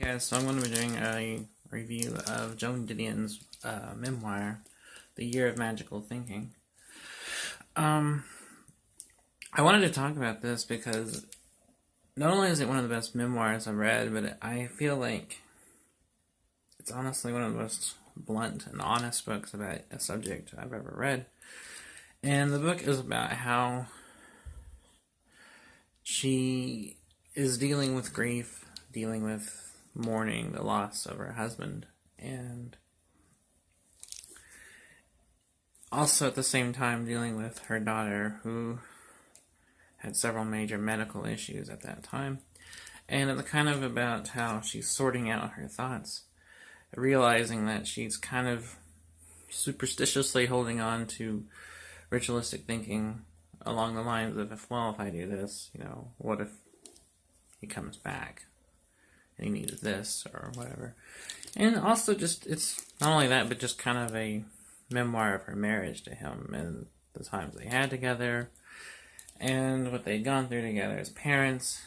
Yeah, so I'm going to be doing a review of Joan Didion's memoir, The Year of Magical Thinking. I wanted to talk about this because not only is it one of the best memoirs I've read, but I feel like it's honestly one of the most blunt and honest books about a subject I've ever read. And the book is about how she is dealing with grief, dealing with mourning the loss of her husband, and also at the same time dealing with her daughter, who had several major medical issues at that time. And it's kind of about how she's sorting out her thoughts, realizing that she's kind of superstitiously holding on to ritualistic thinking along the lines of, if I do this, what if he comes back and he needs this or whatever. And also just, it's not only that, but just kind of a memoir of her marriage to him and the times they had together and what they'd gone through together as parents,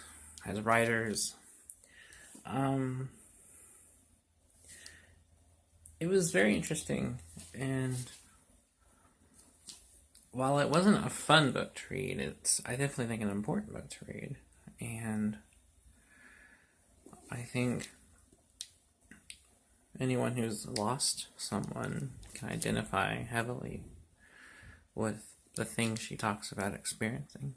as writers. It was very interesting, and while it wasn't a fun book to read, it's, I definitely think, an important book to read. And I think anyone who's lost someone can identify heavily with the things she talks about experiencing.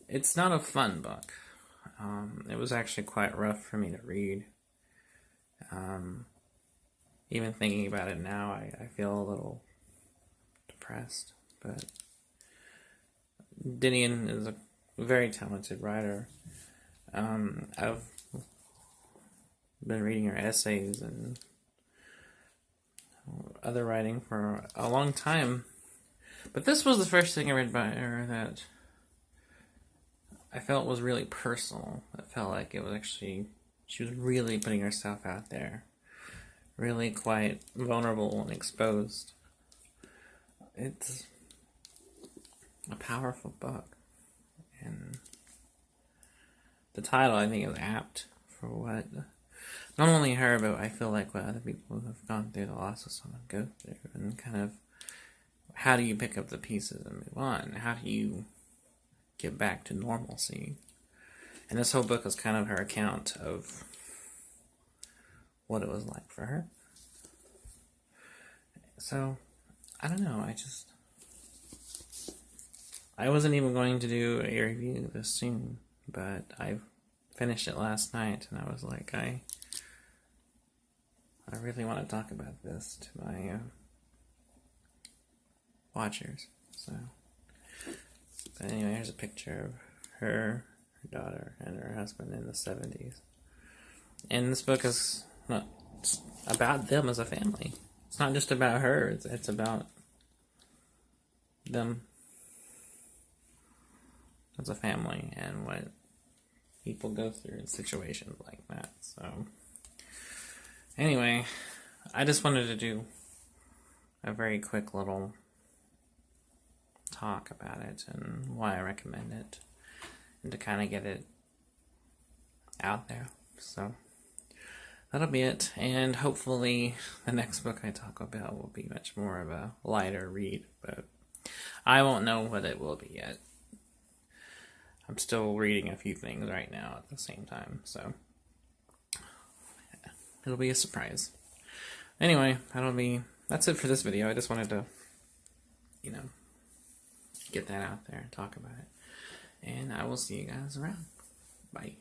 It's not a fun book. It was actually quite rough for me to read. Even thinking about it now, I feel a little depressed. But Didion is a very talented writer. I've been reading her essays and other writing for a long time, but this was the first thing I read by her that I felt was really personal. It felt like it was actually, she was really putting herself out there, really quite vulnerable and exposed. It's a powerful book, and the title, I think, is apt for what not only her, but I feel like what other people who have gone through the loss of someone go through, and kind of how do you pick up the pieces and move on? How do you get back to normalcy? And this whole book is kind of her account of what it was like for her. So, I don't know, I wasn't even going to do a review this soon, but I finished it last night, and I was like, I really want to talk about this to my watchers. So, but anyway, here's a picture of her daughter, and her husband in the 70s. And this book is not about them as a family. It's not just about her, it's about them as a family and what people go through in situations like that. So, anyway, I just wanted to do a very quick little talk about it and why I recommend it, and to kind of get it out there. So, that'll be it, and hopefully the next book I talk about will be much more of a lighter read, but I won't know what it will be yet. I'm still reading a few things right now at the same time, so it'll be a surprise. Anyway, that's it for this video. I just wanted to, get that out there and talk about it. And I will see you guys around. Bye.